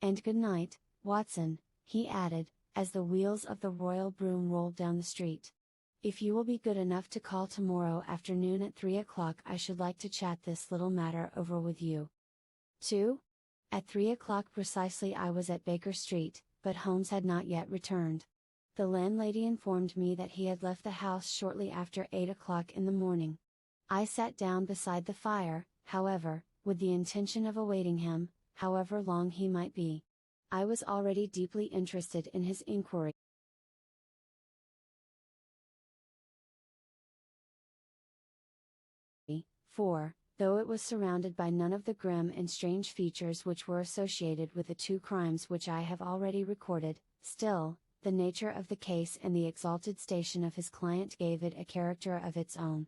And good night, Watson," he added, as the wheels of the royal brougham rolled down the street. "If you will be good enough to call tomorrow afternoon at 3 o'clock, I should like to chat this little matter over with you." 2. At 3 o'clock precisely I was at Baker Street, but Holmes had not yet returned. The landlady informed me that he had left the house shortly after 8 o'clock in the morning. I sat down beside the fire, however, with the intention of awaiting him, however long he might be. I was already deeply interested in his inquiry. For, though it was surrounded by none of the grim and strange features which were associated with the two crimes which I have already recorded, still, the nature of the case and the exalted station of his client gave it a character of its own.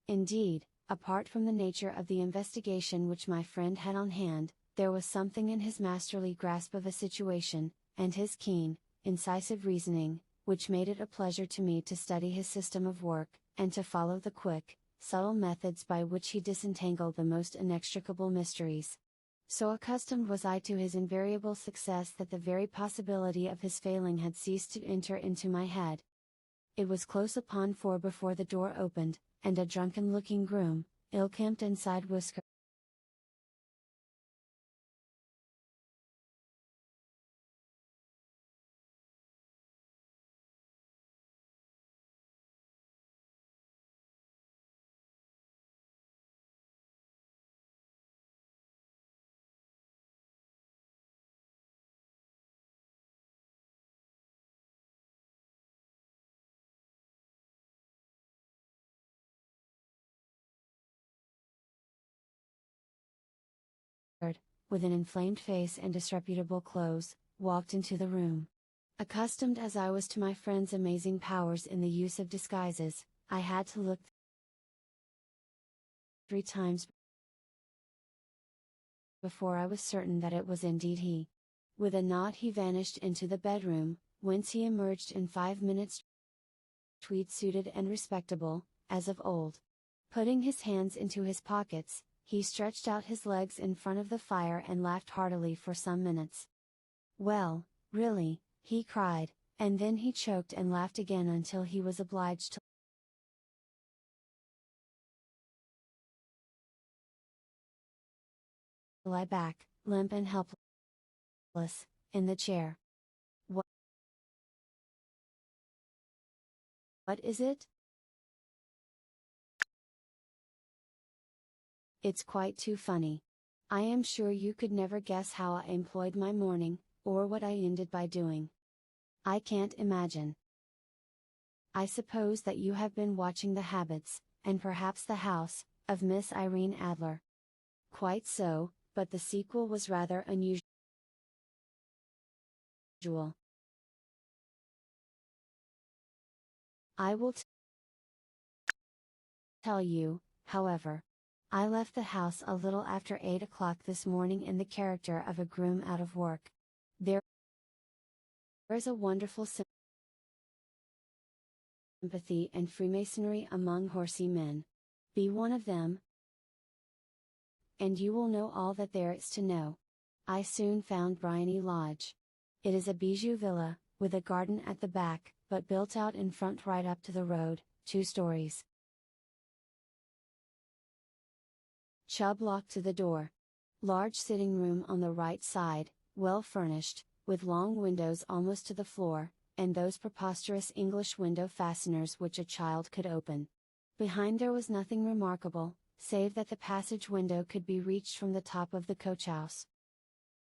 Indeed, apart from the nature of the investigation which my friend had on hand, there was something in his masterly grasp of a situation, and his keen, incisive reasoning, which made it a pleasure to me to study his system of work, and to follow the quick, subtle methods by which he disentangled the most inextricable mysteries. So accustomed was I to his invariable success that the very possibility of his failing had ceased to enter into my head. It was close upon 4 before the door opened, and a drunken-looking groom, ill-kempt and side-whiskered, with an inflamed face and disreputable clothes, walked into the room. Accustomed as I was to my friend's amazing powers in the use of disguises, I had to look 3 times before I was certain that it was indeed he. With a nod he vanished into the bedroom, whence he emerged in 5 minutes, tweed-suited and respectable, as of old. Putting his hands into his pockets, he stretched out his legs in front of the fire and laughed heartily for some minutes. "Well, really," he cried, and then he choked and laughed again until he was obliged to lie back, limp and helpless, in the chair. "What is it?" "It's quite too funny. I am sure you could never guess how I employed my morning, or what I ended by doing. I can't imagine. I suppose that you have been watching the habits, and perhaps the house, of Miss Irene Adler." "Quite so, but the sequel was rather unusual. I will tell you, however. I left the house a little after 8 o'clock this morning in the character of a groom out of work. There is a wonderful sympathy and freemasonry among horsey men. Be one of them, and you will know all that there is to know. I soon found Briony Lodge. It is a bijou villa, with a garden at the back, but built out in front right up to the road, 2 stories. Chubb locked to the door. Large sitting room on the right side, well furnished, with long windows almost to the floor, and those preposterous English window fasteners which a child could open. Behind there was nothing remarkable, save that the passage window could be reached from the top of the coach house.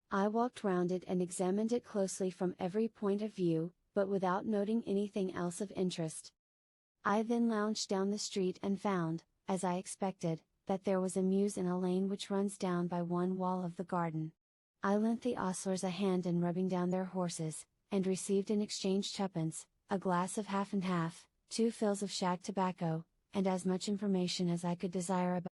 I walked round it and examined it closely from every point of view, but without noting anything else of interest. I then lounged down the street and found, as I expected, that there was a mews in a lane which runs down by one wall of the garden. I lent the ostlers a hand in rubbing down their horses, and received in exchange 2d, a glass of half and half, 2 fills of shag tobacco, and as much information as I could desire about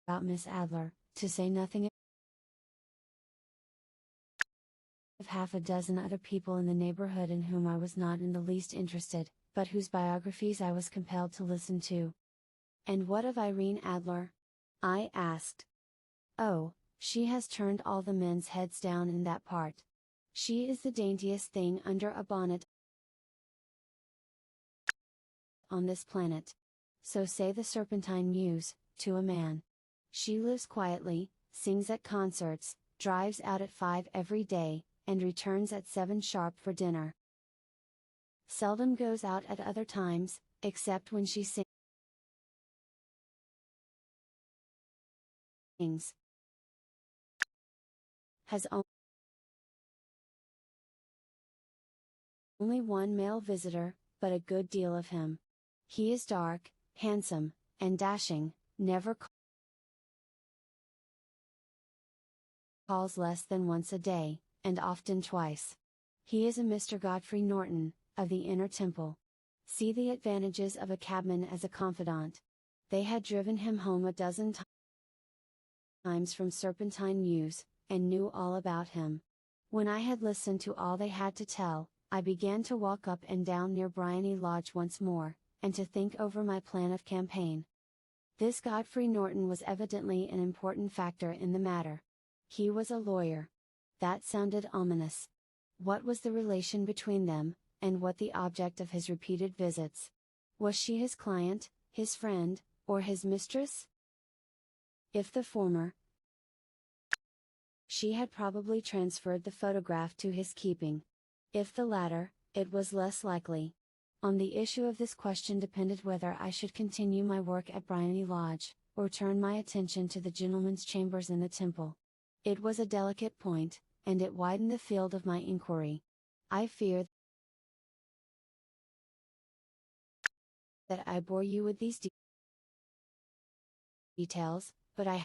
about Miss Adler, to say nothing of half a dozen other people in the neighborhood in whom I was not in the least interested, but whose biographies I was compelled to listen to. "And what of Irene Adler?" I asked. "Oh, she has turned all the men's heads down in that part. She is the daintiest thing under a bonnet on this planet. So say the Serpentine Muse, to a man. She lives quietly, sings at concerts, drives out at 5 every day, and returns at 7 sharp for dinner. Seldom goes out at other times, except when she sings. Has only one male visitor, but a good deal of him. He is dark, handsome, and dashing, never calls less than once a day, and often twice. He is a Mr. Godfrey Norton, of the Inner Temple. See the advantages of a cabman as a confidant. They had driven him home a dozen times from Serpentine Mews, and knew all about him. When I had listened to all they had to tell, I began to walk up and down near Briony Lodge once more, and to think over my plan of campaign. This Godfrey Norton was evidently an important factor in the matter. He was a lawyer. That sounded ominous. What was the relation between them, and what the object of his repeated visits? Was she his client, his friend, or his mistress? If the former, she had probably transferred the photograph to his keeping. If the latter, it was less likely. On the issue of this question depended whether I should continue my work at Briony Lodge, or turn my attention to the gentlemen's chambers in the Temple. It was a delicate point, and it widened the field of my inquiry. I fear that I bore you with these details, but I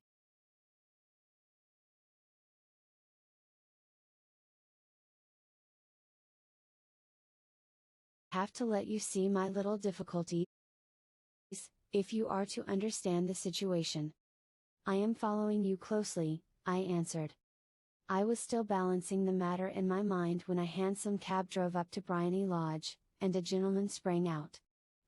have to let you see my little difficulties, if you are to understand the situation. "I am following you closely," I answered. I was still balancing the matter in my mind when a hansom cab drove up to Briony Lodge, and a gentleman sprang out.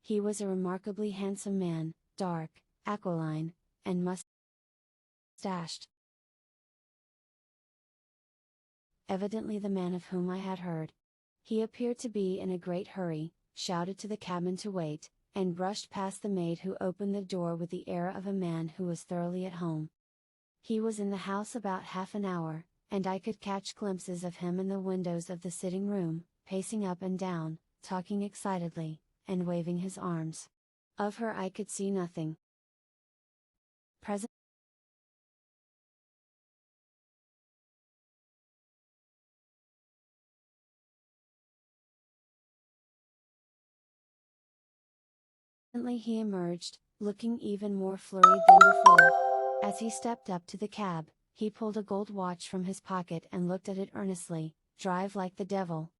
He was a remarkably handsome man, dark, aquiline, and mustached. Evidently the man of whom I had heard. He appeared to be in a great hurry, shouted to the cabman to wait, and brushed past the maid who opened the door with the air of a man who was thoroughly at home. He was in the house about half an hour, and I could catch glimpses of him in the windows of the sitting room, pacing up and down, talking excitedly, and waving his arms. Of her I could see nothing. Presently he emerged, looking even more flurried than before. As he stepped up to the cab, he pulled a gold watch from his pocket and looked at it earnestly. "Drive like the devil!"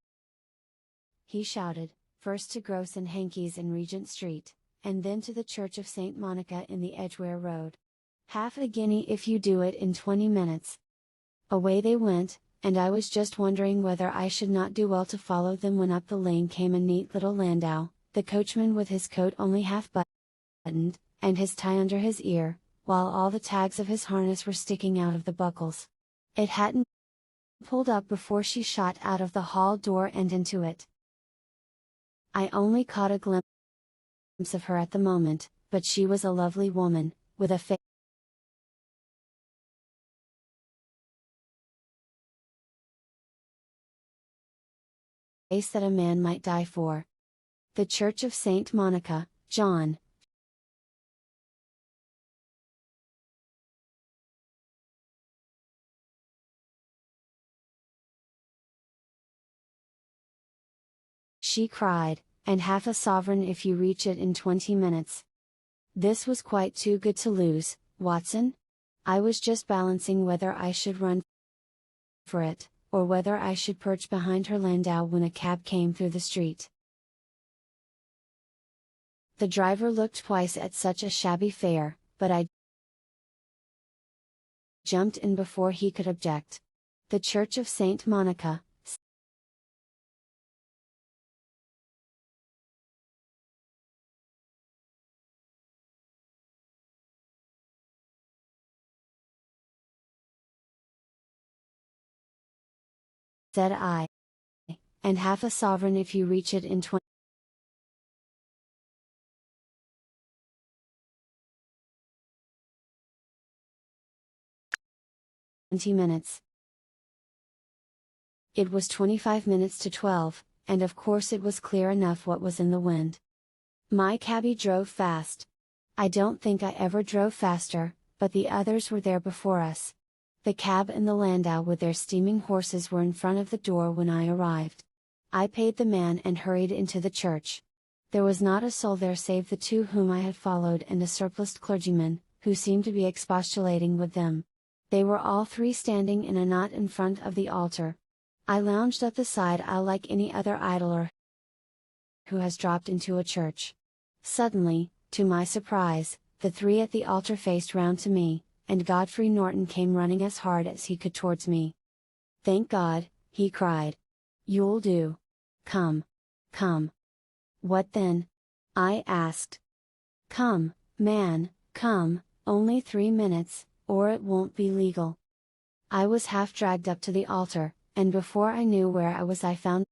he shouted, first to Gross and Hankey's in Regent Street, and then to the Church of St. Monica in the Edgware Road. "Half a guinea if you do it in 20 minutes. Away they went, and I was just wondering whether I should not do well to follow them when up the lane came a neat little landau, the coachman with his coat only half buttoned, and his tie under his ear, while all the tags of his harness were sticking out of the buckles. It hadn't pulled up before she shot out of the hall door and into it. I only caught a glimpse of her at the moment, but she was a lovely woman, with a face that a man might die for. The Church of St. Monica, John." she cried, "and half a sovereign if you reach it in 20 minutes. This was quite too good to lose, Watson. I was just balancing whether I should run for it, or whether I should perch behind her landau when a cab came through the street. The driver looked twice at such a shabby fare, but I jumped in before he could object. The Church of Saint Monica, said I. And half a sovereign if you reach it in 20 minutes. It was 25 minutes to 12, and of course it was clear enough what was in the wind. My cabbie drove fast. I don't think I ever drove faster, but the others were there before us. The cab and the landau with their steaming horses were in front of the door when I arrived. I paid the man and hurried into the church. There was not a soul there save the two whom I had followed and a surpliced clergyman, who seemed to be expostulating with them. They were all three standing in a knot in front of the altar. I lounged up the side aisle like any other idler who has dropped into a church. Suddenly, to my surprise, the three at the altar faced round to me, and Godfrey Norton came running as hard as he could towards me. "Thank God," he cried. "You'll do. Come. Come." "What then?" I asked. "Come, man, come, only 3 minutes, or it won't be legal." I was half dragged up to the altar, and before I knew where I was I found